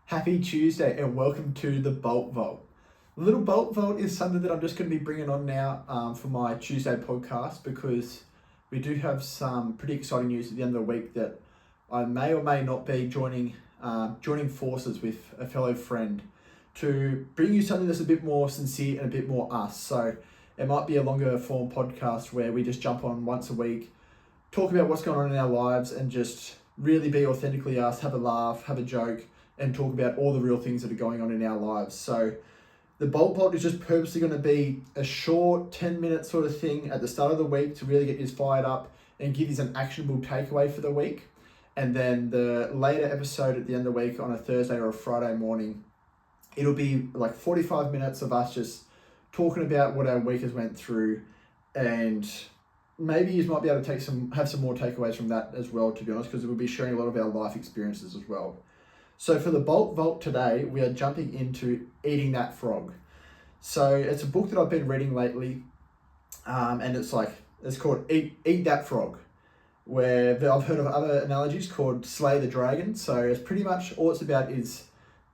Happy Tuesday and welcome to the Bolt Vault. The little Bolt Vault is something that I'm just going to be bringing on now for my Tuesday podcast because we do have some pretty exciting news at the end of the week that I may or may not be joining forces with a fellow friend to bring you something that's a bit more sincere and a bit more us. So it might be a longer form podcast where we just jump on once a week, talk about what's going on in our lives and just really be authentically us, have a laugh, have a joke, and talk about all the real things that are going on in our lives. So the Bolt Vault is just purposely going to be a short 10-minute sort of thing at the start of the week to really get you fired up and give you an actionable takeaway for the week. And then the later episode at the end of the week on a Thursday or a Friday morning, it'll be like 45 minutes of us just talking about what our week has went through, and maybe you might be able to have some more takeaways from that as well, to be honest, because we'll be sharing a lot of our life experiences as well. So for the Bolt Vault today, we are jumping into Eating That Frog. So it's a book that I've been reading lately, and it's called Eat That Frog, where I've heard of other analogies called Slay the Dragon. So it's pretty much all it's about is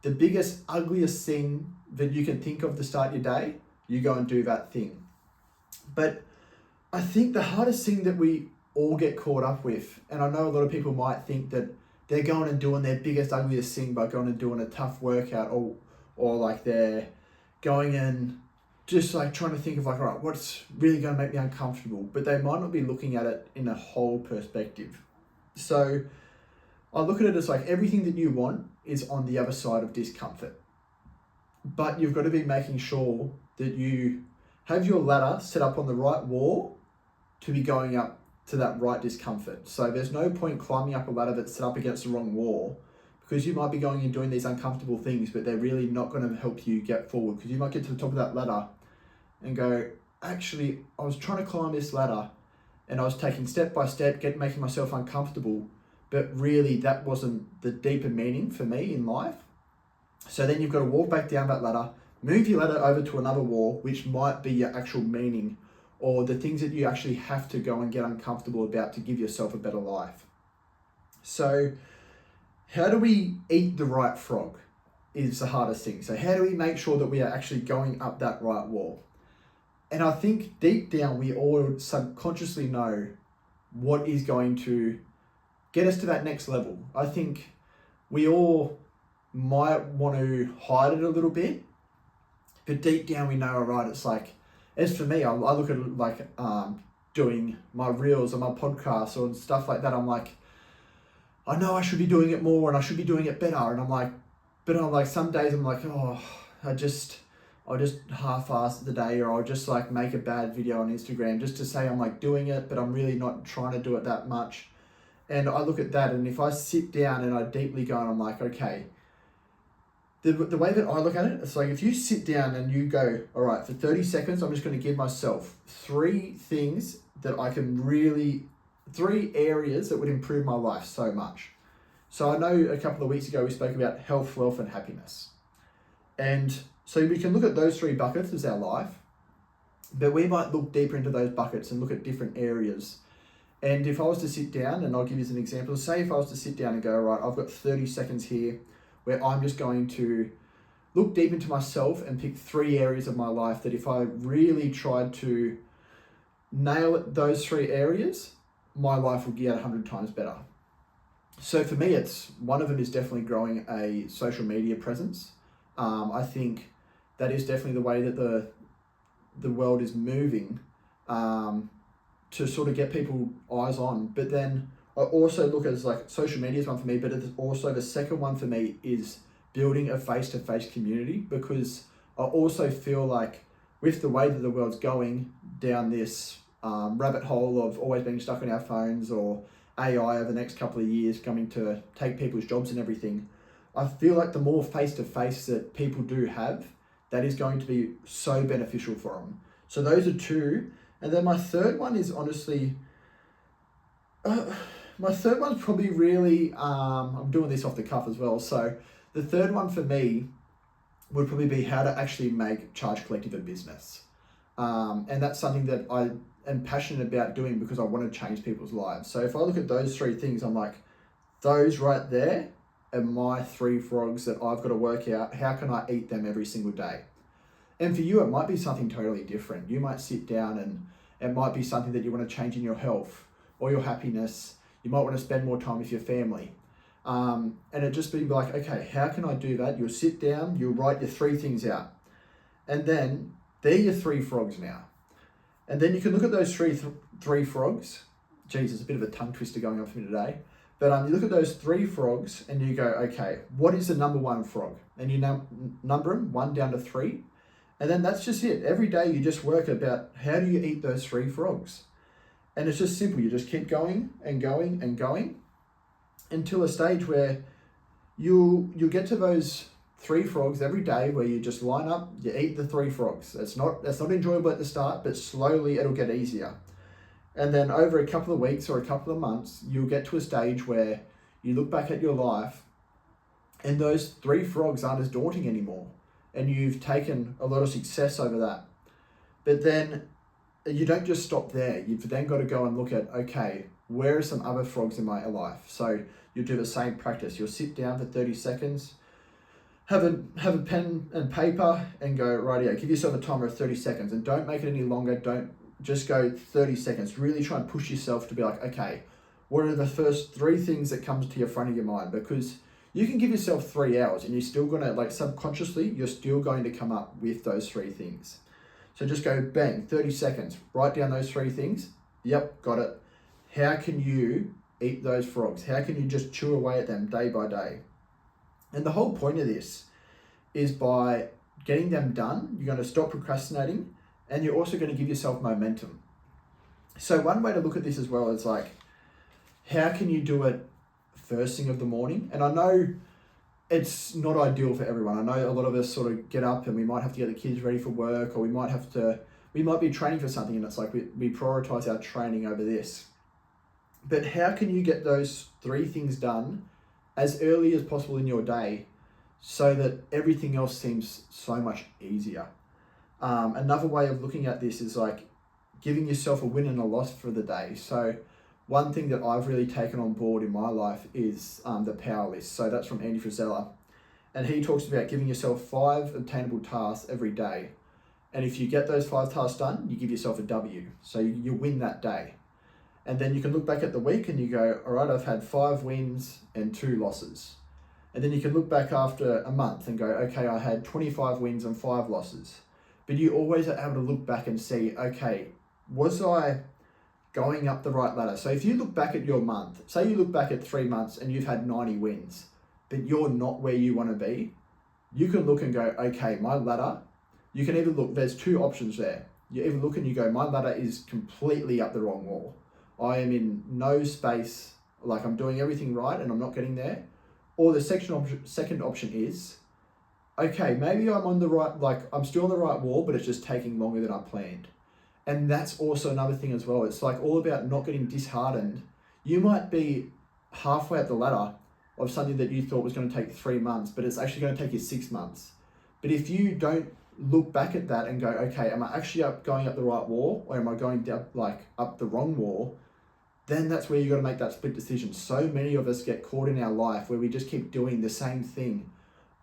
the biggest, ugliest thing that you can think of to start your day, you go and do that thing. But I think the hardest thing that we all get caught up with, and I know a lot of people might think that they're going and doing their biggest, ugliest thing by going and doing a tough workout, or like they're going and just like trying to think of like, all right, what's really going to make me uncomfortable? But they might not be looking at it in a whole perspective. So I look at it as like everything that you want is on the other side of discomfort. But you've got to be making sure that you have your ladder set up on the right wall to be going up to that right discomfort. So there's no point climbing up a ladder that's set up against the wrong wall, because you might be going and doing these uncomfortable things, but they're really not going to help you get forward, because you might get to the top of that ladder and go, actually, I was trying to climb this ladder and I was taking step by step, making myself uncomfortable, but really that wasn't the deeper meaning for me in life. So then you've got to walk back down that ladder, move your ladder over to another wall, which might be your actual meaning, or the things that you actually have to go and get uncomfortable about to give yourself a better life. So how do we eat the right frog is the hardest thing. So how do we make sure that we are actually going up that right wall? And I think deep down, we all subconsciously know what is going to get us to that next level. I think we all might want to hide it a little bit, but deep down we know, all right, it's like, as for me, I look at it like doing my reels or my podcasts or stuff like that. I'm like, I know I should be doing it more and I should be doing it better. And I'm like, some days I'm like, oh, I'll just half-ass the day, or I'll just like make a bad video on Instagram just to say I'm like doing it, but I'm really not trying to do it that much. And I look at that, and if I sit down and I deeply go and I'm like, okay, the way that I look at it, it's like if you sit down and you go, all right, for 30 seconds, I'm just going to give myself 3 things that I can really, 3 areas that would improve my life so much. So I know a couple of weeks ago we spoke about health, wealth, and happiness. And so we can look at those 3 buckets as our life, but we might look deeper into those buckets and look at different areas. And if I was to sit down, and I'll give you an example, say if I was to sit down and go, all right, I've got 30 seconds here where I'm just going to look deep into myself and pick 3 areas of my life that if I really tried to nail those 3 areas, my life would get 100 times better. So for me, it's one of them is definitely growing a social media presence. I think that is definitely the way that the world is moving, to sort of get people eyes on. But then I also look at it as like social media is one for me, but it's also the second one for me is building a face-to-face community, because I also feel like with the way that the world's going down this rabbit hole of always being stuck on our phones, or AI over the next couple of years coming to take people's jobs and everything, I feel like the more face-to-face that people do have, that is going to be so beneficial for them. So those are 2. And then my third one is honestly, my third one's probably really, I'm doing this off the cuff as well. So the third one for me would probably be how to actually make Charge Collective a business. And that's something that I am passionate about doing because I want to change people's lives. So if I look at those 3 things, I'm like, those right there and my 3 frogs that I've got to work out, how can I eat them every single day? And for you, it might be something totally different. You might sit down and it might be something that you want to change in your health or your happiness. You might want to spend more time with your family. And it just be like, okay, how can I do that? You'll sit down, you'll write your 3 things out. And then they're your 3 frogs now. And then you can look at those three frogs. Geez, it's a bit of a tongue twister going on for me today. But you look at those 3 frogs and you go, okay, what is the number 1 frog? And you number them 1 down to 3. And then that's just it. Every day you just work about how do you eat those 3 frogs? And it's just simple. You just keep going and going and going until a stage where you'll get to those 3 frogs every day where you just line up, you eat the 3 frogs. That's not enjoyable at the start, but slowly it'll get easier. And then over a couple of weeks or a couple of months, you'll get to a stage where you look back at your life and those 3 frogs aren't as daunting anymore. And you've taken a lot of success over that. But then you don't just stop there. You've then got to go and look at, okay, where are some other frogs in my life? So you'll do the same practice. You'll sit down for 30 seconds, have a pen and paper and go, rightio, give yourself a timer of 30 seconds and don't make it any longer. Don't just go 30 seconds. Really try and push yourself to be like, okay, what are the first 3 things that comes to your front of your mind? Because you can give yourself 3 hours and you're still gonna, like subconsciously, you're still going to come up with those 3 things. So just go bang, 30 seconds, write down those 3 things. Yep, got it. How can you eat those frogs? How can you just chew away at them day by day? And the whole point of this is by getting them done, you're going to stop procrastinating and you're also going to give yourself momentum. So one way to look at this as well is like, how can you do it first thing of the morning? And I know it's not ideal for everyone. I know a lot of us sort of get up and we might have to get the kids ready for work, or we might be training for something and it's like we prioritize our training over this. But how can you get those 3 things done as early as possible in your day so that everything else seems so much easier? Another way of looking at this is like giving yourself a win and a loss for the day. So one thing that I've really taken on board in my life is the power list. So that's from Andy Frisella. And he talks about giving yourself 5 obtainable tasks every day. And if you get those 5 tasks done, you give yourself a W. So you win that day. And then you can look back at the week and you go, all right, I've had 5 wins and 2 losses. And then you can look back after a month and go, okay, I had 25 wins and 5 losses. But you always are able to look back and see, okay, was I going up the right ladder? So if you look back at your month, say you look back at 3 months and you've had 90 wins, but you're not where you want to be, you can look and go, okay, my ladder, you can either look, there's 2 options there. You either look and you go, my ladder is completely up the wrong wall. I am in no space, like I'm doing everything right and I'm not getting there. Or the second option is, okay, maybe I'm on the right, like I'm still on the right wall, but it's just taking longer than I planned. And that's also another thing as well. It's like all about not getting disheartened. You might be halfway up the ladder of something that you thought was going to take 3 months, but it's actually going to take you 6 months. But if you don't look back at that and go, okay, am I actually going up the right wall or am I going down, like up the wrong wall? Then that's where you got to make that split decision. So many of us get caught in our life where we just keep doing the same thing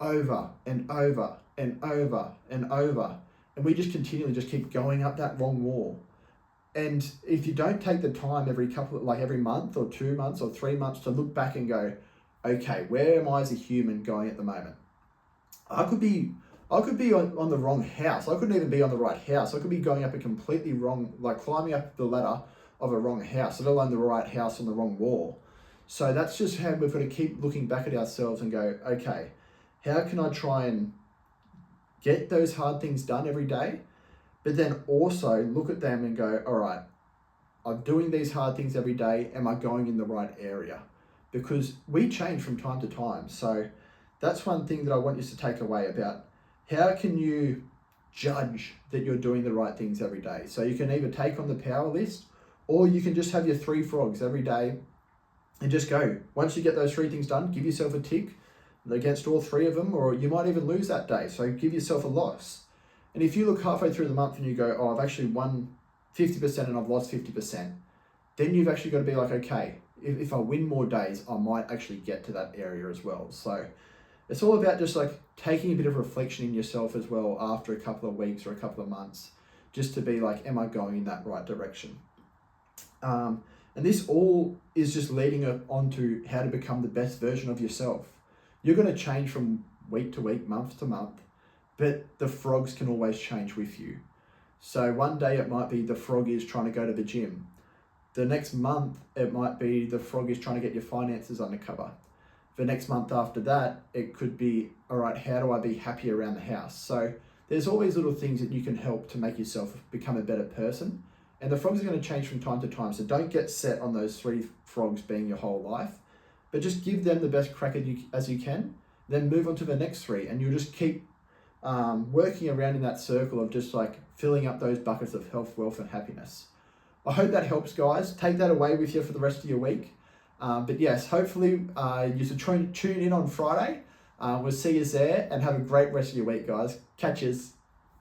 over and over and over and over. And we just continually just keep going up that wrong wall. And if you don't take the time every month or 2 months or 3 months to look back and go, okay, where am I as a human going at the moment? I could be on the wrong house. I couldn't even be on the right house. I could be going up a completely wrong, like climbing up the ladder of a wrong house, let alone the right house on the wrong wall. So that's just how we've got to keep looking back at ourselves and go, okay, how can I try and get those hard things done every day, but then also look at them and go, all right, I'm doing these hard things every day. Am I going in the right area? Because we change from time to time. So that's one thing that I want you to take away about how can you judge that you're doing the right things every day. So you can either take on the power list or you can just have your 3 frogs every day and just go. Once you get those 3 things done, give yourself a tick against all 3 of them, or you might even lose that day. So give yourself a loss. And if you look halfway through the month and you go, oh, I've actually won 50% and I've lost 50%, then you've actually got to be like, okay, if I win more days, I might actually get to that area as well. So it's all about just like taking a bit of reflection in yourself as well after a couple of weeks or a couple of months, just to be like, am I going in that right direction? And this all is just leading on to how to become the best version of yourself. You're going to change from week to week, month to month, but the frogs can always change with you. So one day it might be the frog is trying to go to the gym. The next month, it might be the frog is trying to get your finances under cover. The next month after that, it could be, all right, how do I be happy around the house? So there's always little things that you can help to make yourself become a better person. And the frogs are going to change from time to time. So don't get set on those 3 frogs being your whole life, but just give them the best crack as you can. Then move on to the next 3, and you'll just keep working around in that circle of just like filling up those buckets of health, wealth, and happiness. I hope that helps, guys. Take that away with you for the rest of your week. But yes, hopefully you should tune in on Friday. We'll see you there, and have a great rest of your week, guys. Catch yous.